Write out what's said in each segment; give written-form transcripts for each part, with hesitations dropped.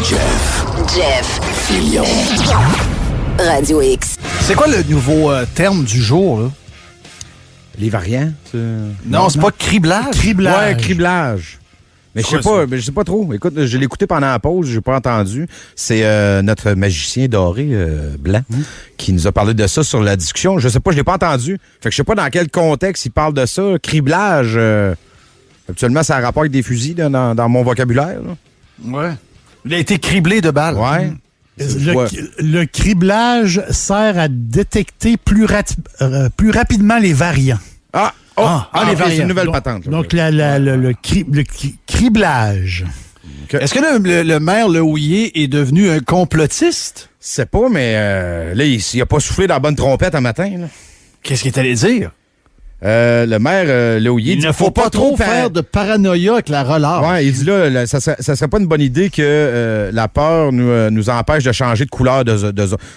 Jeff Fillion. Radio X. C'est quoi le nouveau terme du jour, là? Les variants? Non, c'est pas criblage. Ouais, criblage. Mais je sais pas trop. Écoute, je l'ai écouté pendant la pause, j'ai pas entendu. C'est notre magicien doré blanc qui nous a parlé de ça sur la discussion. Je sais pas, je l'ai pas entendu. Fait que je sais pas dans quel contexte il parle de ça. Criblage, habituellement, ça a rapport avec des fusils là, dans mon vocabulaire. Là. Ouais. Il a été criblé de balles. Ouais. Le criblage sert à détecter plus rapidement les variants. Les variants. C'est une nouvelle patente. Donc, le criblage. Okay. Est-ce que le maire Lehouillier est devenu un complotiste? C'est pas, mais là, il a pas soufflé dans la bonne trompette un matin. Là. Qu'est-ce qu'il est allé dire? Le maire Lehouillier dit il ne faut pas trop faire de paranoïa avec la relâche. Ouais, il dit là, ça serait pas une bonne idée que la peur nous empêche de changer de couleur de zone.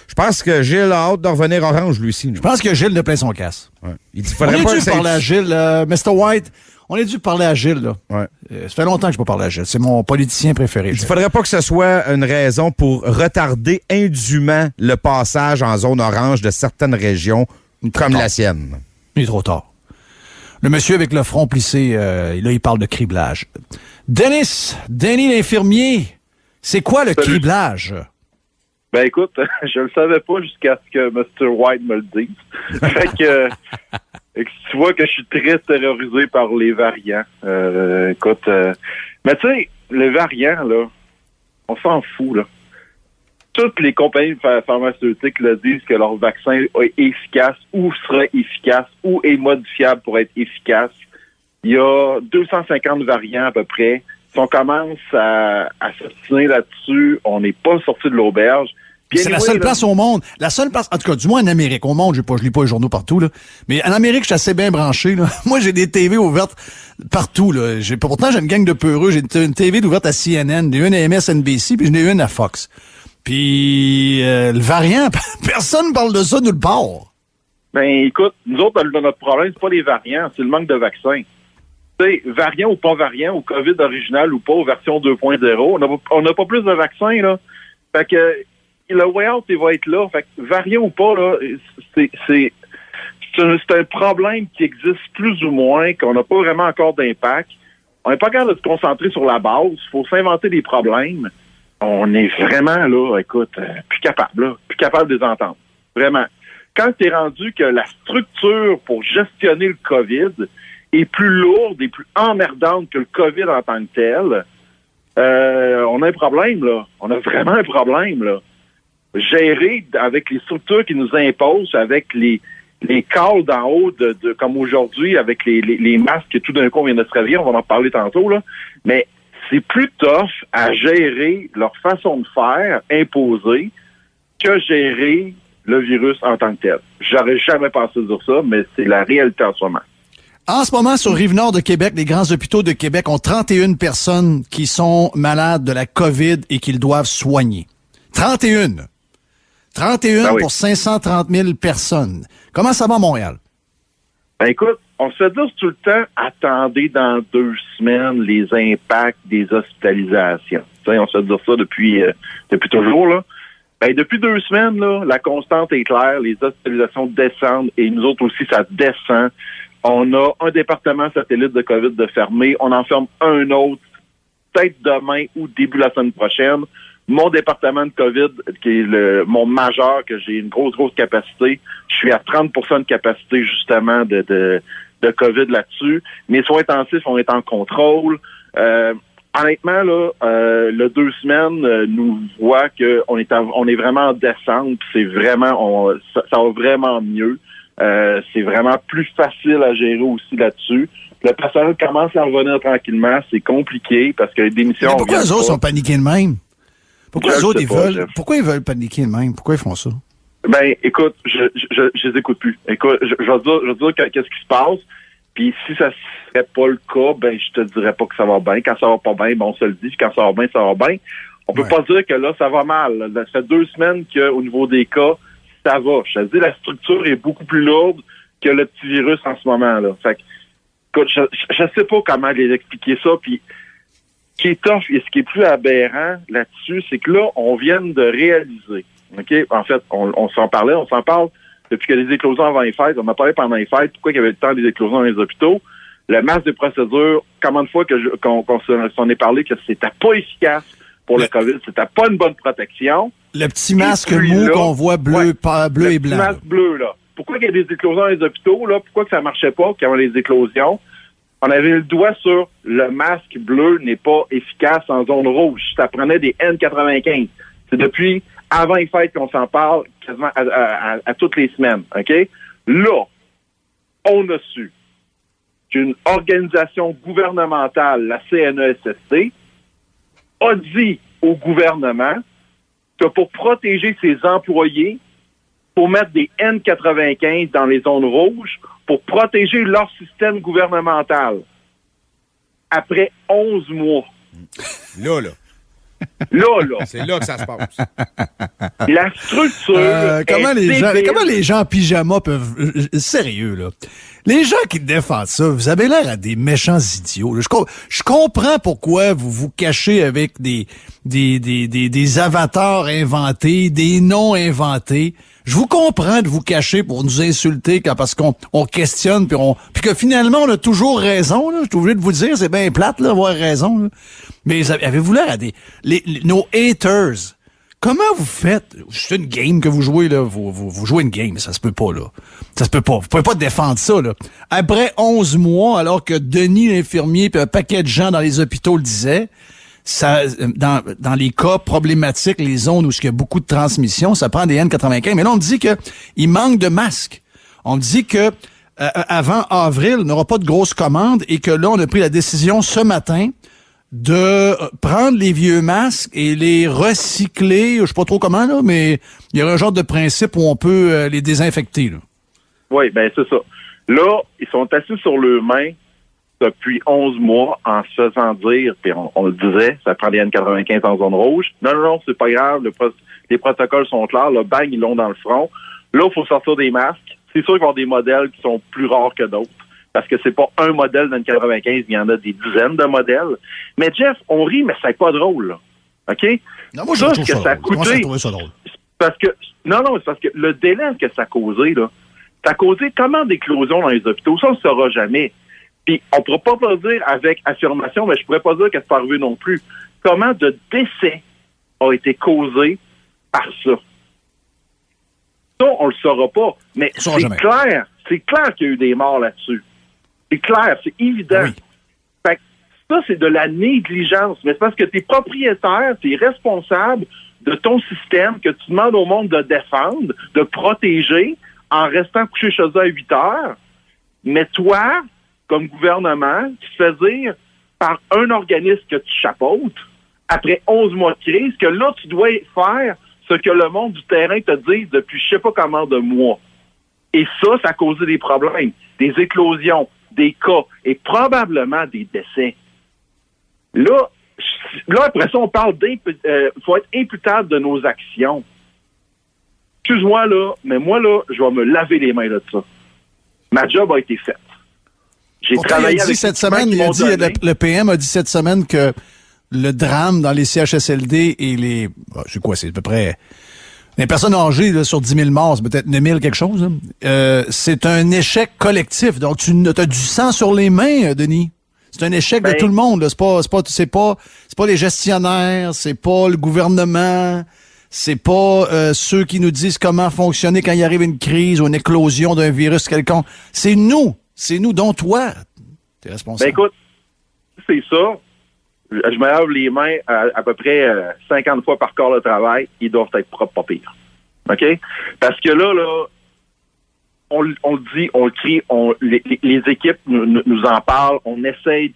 Je pense que Gilles a hâte de revenir orange, lui aussi. Je pense que Gilles a plein son casse. Ouais. Il dit, on est dû parler à Gilles. Mr. White, on est dû parler à Gilles. Là. Ouais. Ça fait longtemps que je peux parler à Gilles. C'est mon politicien préféré. Il faudrait pas que ce soit une raison pour retarder indûment le passage en zone orange de certaines régions comme la sienne. Il est trop tard. Le monsieur avec le front plissé, là, il parle de criblage. Denis l'infirmier, c'est quoi le criblage? Ben écoute, je le savais pas jusqu'à ce que Mr. White me le dise. Fait que tu vois que je suis très terrorisé par les variants. Mais tu sais, les variants, là, on s'en fout, là. Toutes les compagnies pharmaceutiques le disent que leur vaccin est efficace ou sera efficace ou est modifiable pour être efficace. Il y a 250 variants à peu près. Si on commence à s'obstiner là-dessus, on n'est pas sorti de l'auberge. C'est la seule place au monde. La seule place, en tout cas, du moins en Amérique. Au monde, je lis pas les journaux partout, là. Mais en Amérique, je suis assez bien branché, là. Moi, j'ai des TV ouvertes partout, là. Pourtant, j'ai une gang de peureux. J'ai une TV ouverte à CNN, j'ai une à MSNBC, puis j'en ai une à Fox. Puis, le variant, personne parle de ça nulle part. Ben, écoute, nous autres, notre problème, c'est pas les variants, c'est le manque de vaccins. Tu sais, variant ou pas variant, ou COVID original ou pas, ou version 2.0, on n'a pas plus de vaccins, là. Fait que, le way out, il va être là. Fait que, variant ou pas, là, c'est un problème qui existe plus ou moins, qu'on n'a pas vraiment encore d'impact. On n'est pas capable de se concentrer sur la base. Il faut s'inventer des problèmes. On est vraiment, là, écoute, plus capable de les entendre. Vraiment. Quand tu es rendu que la structure pour gestionner le COVID est plus lourde et plus emmerdante que le COVID en tant que tel, on a un problème, là. On a vraiment un problème, là. Gérer avec les structures qui nous imposent, avec les calls d'en haut, de comme aujourd'hui, avec les masques que tout d'un coup on vient de se réveiller, on va en parler tantôt, là. Mais c'est plus tough à gérer leur façon de faire imposée que gérer le virus en tant que tel. J'aurais jamais pensé dire ça, mais c'est la réalité en ce moment. En ce moment, sur Rive-Nord de Québec, les grands hôpitaux de Québec ont 31 personnes qui sont malades de la COVID et qu'ils doivent soigner. 31 ben oui. Pour 530 000 personnes. Comment ça va à Montréal? Ben écoute, on se fait dire tout le temps, attendez dans 2 semaines les impacts des hospitalisations. T'sais, on se fait dire ça depuis toujours, là. Ben, depuis 2 semaines, là, la constante est claire, les hospitalisations descendent et nous autres aussi, ça descend. On a un département satellite de COVID de fermé, on en ferme un autre, peut-être demain ou début la semaine prochaine. Mon département de COVID, qui est mon majeur, que j'ai une grosse capacité, je suis à 30% de capacité, justement, de COVID là-dessus. Mes soins intensifs, on est en contrôle. Honnêtement, là, le 2 semaines nous voit qu'on est vraiment en descente. C'est vraiment, ça va vraiment mieux. C'est vraiment plus facile à gérer aussi là-dessus. Le personnel commence à revenir tranquillement. C'est compliqué parce que les démissions... Mais pourquoi les autres sont paniqués de même? Pourquoi les autres, pourquoi ils veulent paniquer de même? Pourquoi ils font ça? Ben, écoute, je les écoute plus. Écoute, je vais dire qu'est-ce qui se passe. Puis si ça serait pas le cas, ben je te dirais pas que ça va bien. Quand ça va pas bien, ben on se le dit. Quand ça va bien, ça va bien. On peut pas dire que là, ça va mal. Ça fait 2 semaines qu'au niveau des cas, ça va. Je te dis, la structure est beaucoup plus lourde que le petit virus en ce moment, là. Fait que, écoute, je sais pas comment les expliquer ça. Puis Ce qui est tough et ce qui est plus aberrant là-dessus, c'est que là, on vient de réaliser. OK? En fait, on s'en parle depuis que les éclosions avant les fêtes. On a parlé pendant les fêtes. Pourquoi il y avait le temps des éclosions dans les hôpitaux? Le masque de procédure, combien de fois qu'on s'en est parlé que c'était pas efficace pour le COVID, c'était pas une bonne protection. Le petit masque mou qu'on voit bleu et blanc. Le masque bleu, là. Pourquoi il y a des éclosions dans les hôpitaux, là? Pourquoi que ça marchait pas, qu'il y avait les éclosions? On avait le doigt sur le masque bleu n'est pas efficace en zone rouge. Ça prenait des N95. C'est depuis avant les fêtes qu'on s'en parle quasiment à toutes les semaines. OK? Là, on a su qu'une organisation gouvernementale, la CNESST, a dit au gouvernement que pour protéger ses employés, pour mettre des N95 dans les zones rouges, pour protéger leur système gouvernemental. Après 11 mois. Là. C'est là que ça se passe. La structure. Comment les gens en pyjama peuvent. Sérieux, là. Les gens qui défendent ça, vous avez l'air à des méchants idiots. Là. Je comprends pourquoi vous vous cachez avec des avatars inventés, des noms inventés. Je vous comprends de vous cacher pour nous insulter parce qu'on questionne puis que finalement on a toujours raison. Là. Je suis obligé de vous dire, c'est bien plate là, avoir raison. Là. Mais avez-vous l'air à nos haters? Comment vous faites? C'est une game que vous jouez, là. Vous jouez une game, mais ça se peut pas, là. Ça se peut pas. Vous pouvez pas défendre ça, là. Après 11 mois, alors que Denis l'infirmier puis un paquet de gens dans les hôpitaux le disaient, ça, dans les cas problématiques, les zones où il y a beaucoup de transmission, ça prend des N95. Mais là, on me dit que il manque de masques. On me dit que, avant avril, on n'aura pas de grosses commandes et que là, on a pris la décision ce matin de prendre les vieux masques et les recycler, je sais pas trop comment, là, mais il y a un genre de principe où on peut les désinfecter. Là. Oui, ben c'est ça. Là, ils sont assis sur leurs mains depuis 11 mois en se faisant dire, puis on le disait, ça prend des N95 en zone rouge. Non, c'est pas grave, les protocoles sont clairs, le bang, ils l'ont dans le front. Là, il faut sortir des masques. C'est sûr qu'il va y avoir des modèles qui sont plus rares que d'autres. Parce que c'est pas un modèle d'un 95, il y en a des dizaines de modèles. Mais Jeff, on rit, mais c'est pas drôle, là. OK? Non, moi, je trouve ça drôle. Moi, j'ai trouvé ça drôle. Parce que, c'est parce que le délai que ça a causé, là, ça a causé comment d'éclosions dans les hôpitaux? Ça, on ne le saura jamais. Puis, on ne pourra pas dire avec affirmation, mais je pourrais pas dire que c'est pas arrivé non plus. Comment de décès a été causé par ça? Ça, on le saura pas. Mais c'est clair. C'est clair qu'il y a eu des morts là-dessus. C'est clair, c'est évident. Oui. Fait que ça, c'est de la négligence. Mais c'est parce que tu es propriétaire, tu es responsable de ton système que tu demandes au monde de défendre, de protéger en restant couché chez eux à 8 heures. Mais toi, comme gouvernement, tu te fais dire par un organisme que tu chapeautes, après 11 mois de crise, que là, tu dois faire ce que le monde du terrain te dit depuis je sais pas comment de mois. Et ça a causé des problèmes, des éclosions, des cas et probablement des décès. Là après ça, on parle faut être imputable de nos actions. Excuse-moi, là, mais moi, là, je vais me laver les mains de ça. Ma job a été faite. J'ai travaillé avec cette semaine, le PM a dit cette semaine que le drame dans les CHSLD et c'est à peu près les personnes âgées là, sur 10 000 morts, c'est peut-être 9 000 quelque chose. C'est un échec collectif. Donc, tu as du sang sur les mains, Denis. C'est un échec de tout le monde. Là. C'est pas les gestionnaires, c'est pas le gouvernement, c'est pas ceux qui nous disent comment fonctionner quand il arrive une crise ou une éclosion d'un virus quelconque. C'est nous, dont toi, t'es responsable. Écoute, c'est ça. Je me lave les mains à peu près 50 fois par corps de travail. Ils doivent être propres, pas pire. OK? Parce que là, on le dit, on le crie, les équipes nous en parlent. On essaye,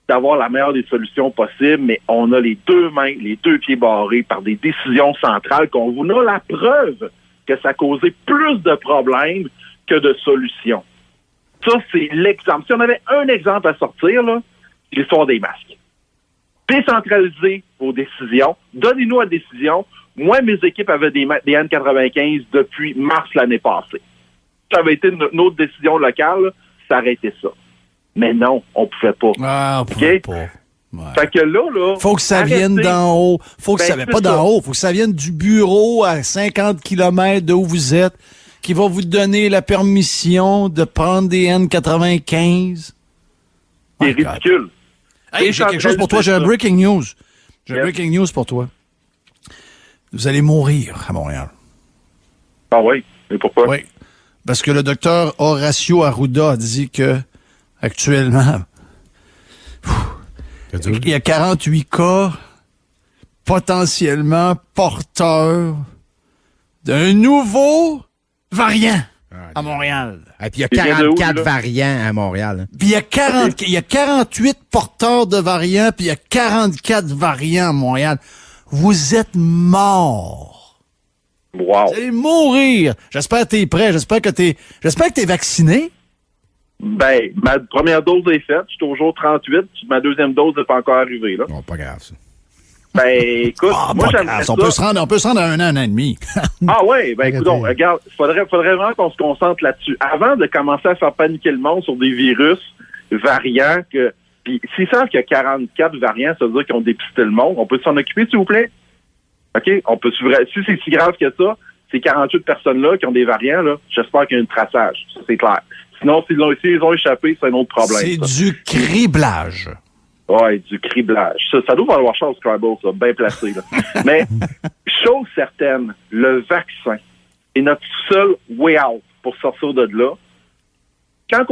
d'avoir la meilleure des solutions possibles, mais on a les deux mains, les deux pieds barrés par des décisions centrales qu'on vous a la preuve que ça a causé plus de problèmes que de solutions. Ça, c'est l'exemple. Si on avait un exemple à sortir, là, c'est l'histoire des masques. Décentraliser vos décisions. Donnez-nous la décision. Moi, mes équipes avaient des N95 depuis mars l'année passée. Ça avait été notre décision locale, ça aurait été ça. Mais non, on pouvait pas. Ah, on pouvait pas. Ouais. Fait que là... Faut que ça vienne d'en haut. Faut que ça vienne pas d'en haut. Faut que ça vienne du bureau à 50 km de où vous êtes, qui va vous donner la permission de prendre des N95. C'est ridicule. Hey, j'ai quelque chose pour toi. J'ai un breaking news. J'ai un breaking news pour toi. Vous allez mourir à Montréal. Ah oui? Mais pourquoi? Oui. Parce que le docteur Horacio Arruda a dit que, actuellement, il y a 48 cas potentiellement porteurs d'un nouveau variant à Montréal. Et puis il y a 44 variants à Montréal. Puis il y a 48 porteurs de variants, puis il y a 44 variants à Montréal. Vous êtes morts. Wow. Vous allez mourir. J'espère que t'es prêt. J'espère que t'es vacciné. Ben, ma première dose est faite. Je suis au jour 38. Ma deuxième dose n'est pas encore arrivée, là. Bon, pas grave, ça. Ben, écoute, moi, j'aimerais ça. On peut se rendre à un an et demi. Ah ouais, ben, écoute, regarde, faudrait vraiment qu'on se concentre là-dessus. Avant de commencer à faire paniquer le monde sur des virus variants, puis s'ils savent qu'il y a 44 variants, ça veut dire qu'ils ont dépisté le monde. On peut s'en occuper, s'il vous plaît? OK? Si c'est si grave que ça, ces 48 personnes-là qui ont des variants, là, j'espère qu'il y a un traçage. Ça, c'est clair. Sinon, s'ils ont échappé, c'est un autre problème. C'est du criblage. Oui, du criblage. Ça doit valoir cher au Scrabble, ça, bien placé. Là. Mais, chose certaine, le vaccin est notre seul way out pour sortir de là. Quand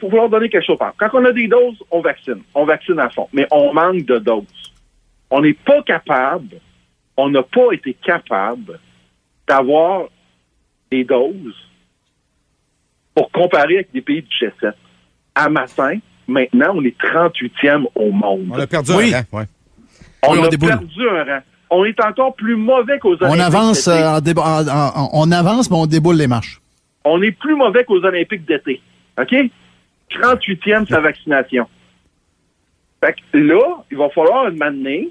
faut leur donner quelque chose. Quand on a des doses, on vaccine. On vaccine à fond. Mais on manque de doses. On n'est pas capable, on n'a pas été capable d'avoir des doses pour comparer avec des pays du G7. À matin, maintenant, on est 38e au monde. On a perdu un rang, ouais. On a perdu un rang. On est encore plus mauvais qu'aux Olympiques. On avance, mais on déboule les marches. On est plus mauvais qu'aux Olympiques d'été. OK? 38e sa vaccination. Fait que là, il va falloir une année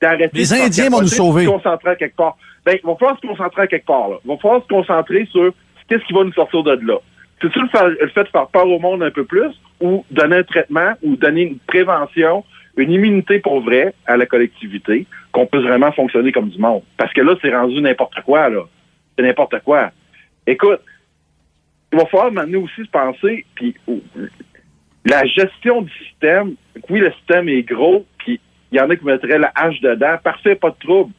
d'arrêter. Les Indiens vont nous sauver. Se concentrer quelque part. Ben, il va falloir se concentrer quelque part, là. Il va falloir se concentrer sur qu'est-ce qui va nous sortir de là. C'est-tu le fait de faire peur au monde un peu plus ou donner un traitement ou donner une prévention, une immunité pour vrai à la collectivité, qu'on puisse vraiment fonctionner comme du monde? Parce que là, c'est rendu n'importe quoi, là. C'est n'importe quoi. Écoute, il va falloir maintenant aussi se penser, puis la gestion du système, oui, le système est gros, puis il y en a qui mettraient la hache dedans, parfait, pas de trouble.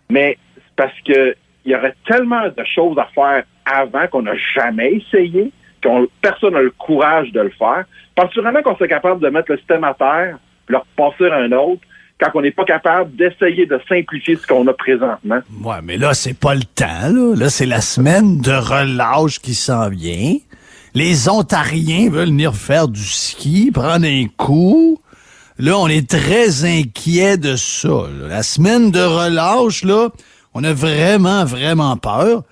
Mais c'est parce que il y aurait tellement de choses à faire avant qu'on n'a jamais essayé, personne n'a le courage de le faire. Penses-tu vraiment qu'on serait capable de mettre le système à terre, puis le repasser à un autre, quand on n'est pas capable d'essayer de simplifier ce qu'on a présentement? Ouais, mais là, c'est pas le temps, là. Là, c'est la semaine de relâche qui s'en vient. Les Ontariens veulent venir faire du ski, prendre un coup. Là, on est très inquiets de ça, là. La semaine de relâche, là, on a vraiment, vraiment peur.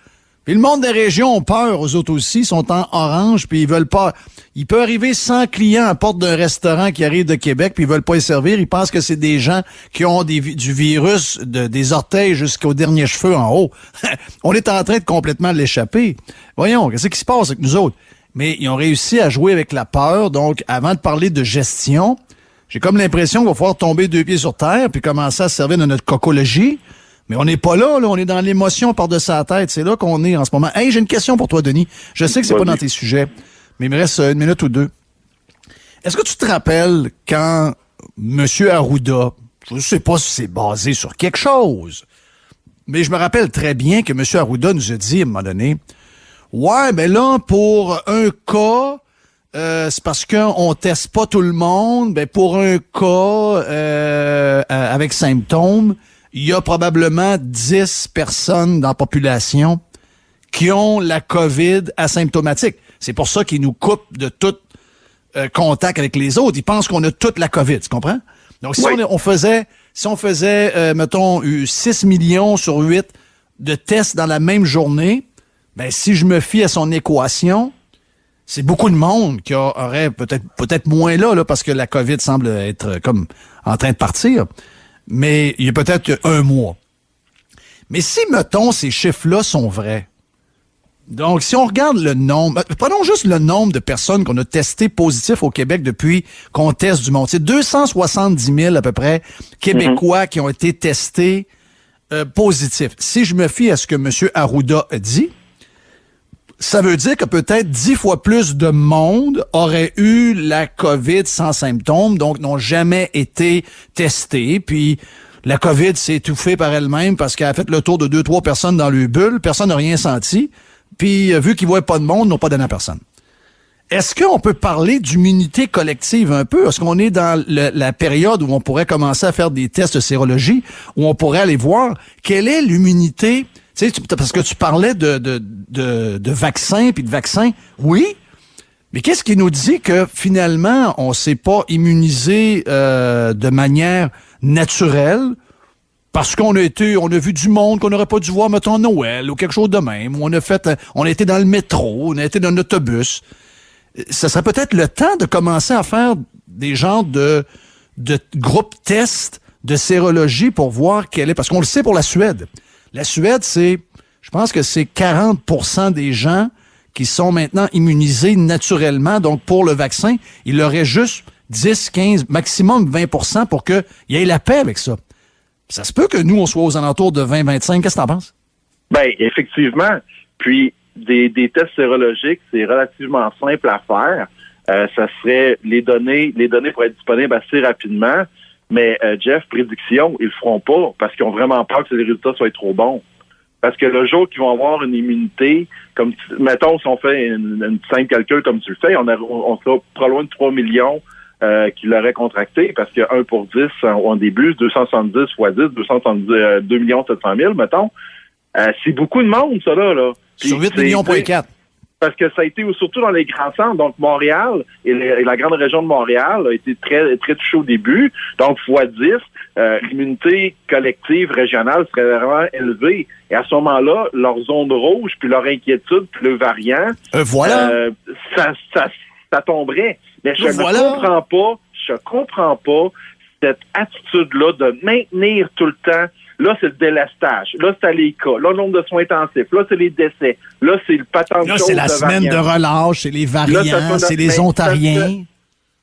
Puis le monde des régions ont peur, eux autres aussi, sont en orange, puis ils veulent pas... Il peut arriver 100 clients à la porte d'un restaurant qui arrive de Québec, puis ils veulent pas les servir. Ils pensent que c'est des gens qui ont du virus des orteils jusqu'aux derniers cheveux en haut. On est en train de complètement l'échapper. Voyons, qu'est-ce qui se passe avec nous autres? Mais ils ont réussi à jouer avec la peur. Donc, avant de parler de gestion, j'ai comme l'impression qu'il va falloir tomber 2 pieds sur terre puis commencer à se servir de notre cocologie. Mais on n'est pas là, on est dans l'émotion par-dessus la tête. C'est là qu'on est en ce moment. Hey, j'ai une question pour toi, Denis. Je sais que c'est pas dans tes sujets, mais il me reste 1 minute ou 2. Est-ce que tu te rappelles quand M. Arruda, je ne sais pas si c'est basé sur quelque chose, mais je me rappelle très bien que M. Arruda nous a dit à un moment donné, ouais, mais là, pour un cas, c'est parce qu'on teste pas tout le monde, ben pour un cas avec symptômes, il y a probablement 10 personnes dans la population qui ont la COVID asymptomatique. C'est pour ça qu'ils nous coupent de tout contact avec les autres. Ils pensent qu'on a toute la COVID, tu comprends? Donc, si on faisait, mettons, 6 millions sur 8 de tests dans la même journée, ben si je me fie à son équation, c'est beaucoup de monde qui aurait peut-être moins là, parce que la COVID semble être comme en train de partir. Mais il y a peut-être 1 mois. Mais si, mettons, ces chiffres-là sont vrais, Donc, si on regarde le nombre, prenons juste le nombre de personnes qu'on a testées positives au Québec depuis qu'on teste du monde. C'est 270 000 à peu près Québécois qui ont été testés positifs. Si je me fie à ce que M. Arruda a dit, ça veut dire que peut-être 10 fois plus de monde aurait eu la COVID sans symptômes, donc n'ont jamais été testés. Puis la COVID s'est étouffée par elle-même parce qu'elle a fait le tour de 2-3 personnes dans le bulle. Personne n'a rien senti. Puis vu qu'ils ne voient pas de monde, ils n'ont pas donné à personne. Est-ce qu'on peut parler d'immunité collective un peu? Est-ce qu'on est dans la période où on pourrait commencer à faire des tests de sérologie, où on pourrait aller voir quelle est l'immunité? Tu sais, parce que tu parlais de vaccins puis de vaccins. Oui, mais qu'est-ce qui nous dit que finalement, on s'est pas immunisé de manière naturelle parce qu'on a vu du monde qu'on n'aurait pas dû voir, mettons, Noël ou quelque chose de même, où on a été dans le métro, on a été dans un autobus. Ça serait peut-être le temps de commencer à faire des genres de groupes tests de sérologie pour voir quelle est, parce qu'on le sait pour la Suède. La Suède, je pense que c'est 40% des gens qui sont maintenant immunisés naturellement. Donc, pour le vaccin, il y aurait juste 10, 15, maximum 20% pour qu'il y ait la paix avec ça. Ça se peut que nous, on soit aux alentours de 20-25. Qu'est-ce que t'en penses? Ben, effectivement. Puis, des tests sérologiques, c'est relativement simple à faire. Ça serait les données pourraient être disponibles assez rapidement. Mais Jeff, prédiction, ils le feront pas parce qu'ils ont vraiment peur que les résultats soient trop bons. Parce que le jour qu'ils vont avoir une immunité, comme mettons, si on fait une simple calcul comme tu le fais, on sera pas loin de 3 millions qui l'auraient contracté, parce que 1 pour 10 en début, 270 fois 10, 272 millions 700 000, mettons. C'est beaucoup de monde, ça, là. Puis, sur 8 millions, point 4. Parce que ça a été surtout dans les grands centres. Donc, Montréal et la grande région de Montréal a été très, très touchée au début. Donc, fois 10, l'immunité collective régionale serait vraiment élevée. Et à ce moment-là, leur zone rouge, puis leur inquiétude, puis le variant, ça tomberait. Mais je comprends pas cette attitude-là de maintenir tout le temps. Là, c'est le délestage. Là, c'est les cas. Là, le nombre de soins intensifs. Là, c'est les décès. Là, c'est le patent de Là, c'est la semaine de relâche, c'est les variants, c'est les Ontariens.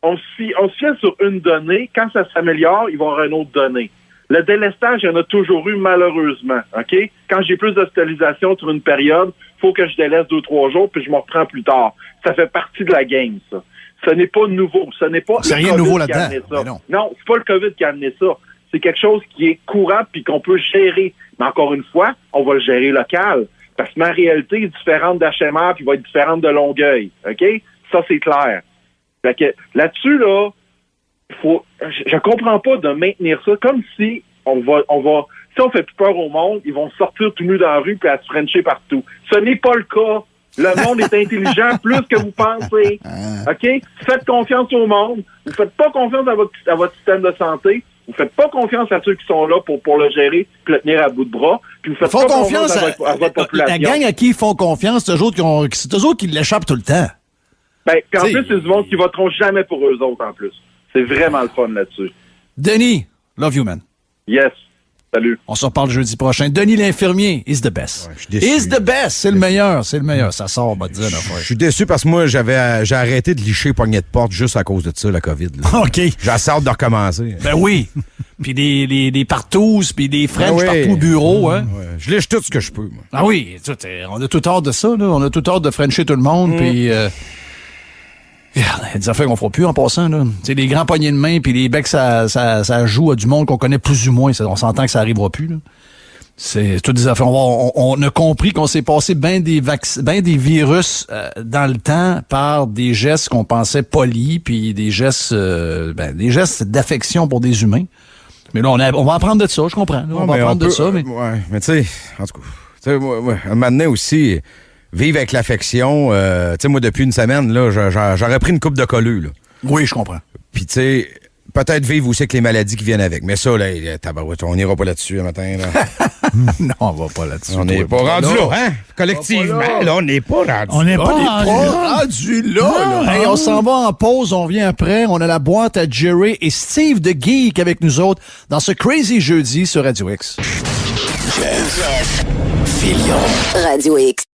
On se fie sur une donnée. Quand ça s'améliore, il va y avoir une autre donnée. Le délestage, il y en a toujours eu, malheureusement. OK? Quand j'ai plus d'hospitalisation sur une période, il faut que je délaisse 2-3 jours, puis je m'en reprends plus tard. Ça fait partie de la game, ça. Ce n'est pas nouveau. Ce n'est pas c'est le rien COVID nouveau qui a amené là-dedans. ça. Non, c'est pas le COVID qui a amené ça. C'est quelque chose qui est courant puis qu'on peut gérer. Mais encore une fois, on va le gérer local. Parce que ma réalité est différente d'HMR puis va être différente de Longueuil. OK? Ça, c'est clair. Fait que là-dessus, là, je comprends pas de maintenir ça comme si si on fait plus peur au monde, ils vont sortir tout nus dans la rue puis à se frencher partout. Ce n'est pas le cas. Le monde est intelligent plus que vous pensez. OK? Faites confiance au monde. Vous faites pas confiance à votre système de santé. Vous faites pas confiance à ceux qui sont là pour le gérer et le tenir à bout de bras. Puis vous faites pas confiance à votre population. La gang à qui ils font confiance, c'est eux autres qui l'échappent tout le temps. Ben, puis en plus, c'est du monde qui voteront jamais pour eux autres, en plus. C'est vraiment le fun là-dessus. Denis, love you, man. Yes. Salut. On se reparle jeudi prochain. Denis l'infirmier, is the best. Ouais, is the best, c'est le meilleur, c'est le meilleur. Ça sort, on va te dire. Je suis déçu parce que moi, j'ai arrêté de licher poignée de porte juste à cause de ça, la COVID. Là. OK. J'ai hâte de recommencer. Ben oui. Puis des partouzes, puis des French partout au bureau. Hein? Ouais. Je liche tout ce que je peux. Moi. Ah oui, on a tout hâte de ça. Là. On a tout hâte de Frencher tout le monde. Puis... il y a des affaires qu'on fera plus en passant. Là. T'sais, les grands poignées de main puis les becs, ça joue à du monde qu'on connaît plus ou moins. On s'entend que ça arrivera plus. Là. C'est toutes des affaires. On a compris qu'on s'est passé bien des virus dans le temps par des gestes qu'on pensait polis puis des gestes d'affection pour des humains. Mais là, on va apprendre de ça, je comprends. Là, on va apprendre de ça. Mais tu sais, en tout cas, moi, un moment donné aussi... Vivre avec l'affection, tu sais, moi, depuis une semaine, là, j'aurais pris une coupe de colleux, là. Oui, je comprends. Puis, tu sais, peut-être vivre aussi avec les maladies qui viennent avec. Mais ça, là, tabarouette, on n'ira pas là-dessus un matin, là. Non, on va pas là-dessus. On n'est pas rendu là, hein? Collectivement, là, on n'est pas rendu On n'est pas rendu là. Hey, on s'en va en pause, on vient après. On a la boîte à Jerry et Steve de Geek avec nous autres dans ce Crazy Jeudi sur Radio X. Jeff Fillion. Radio X.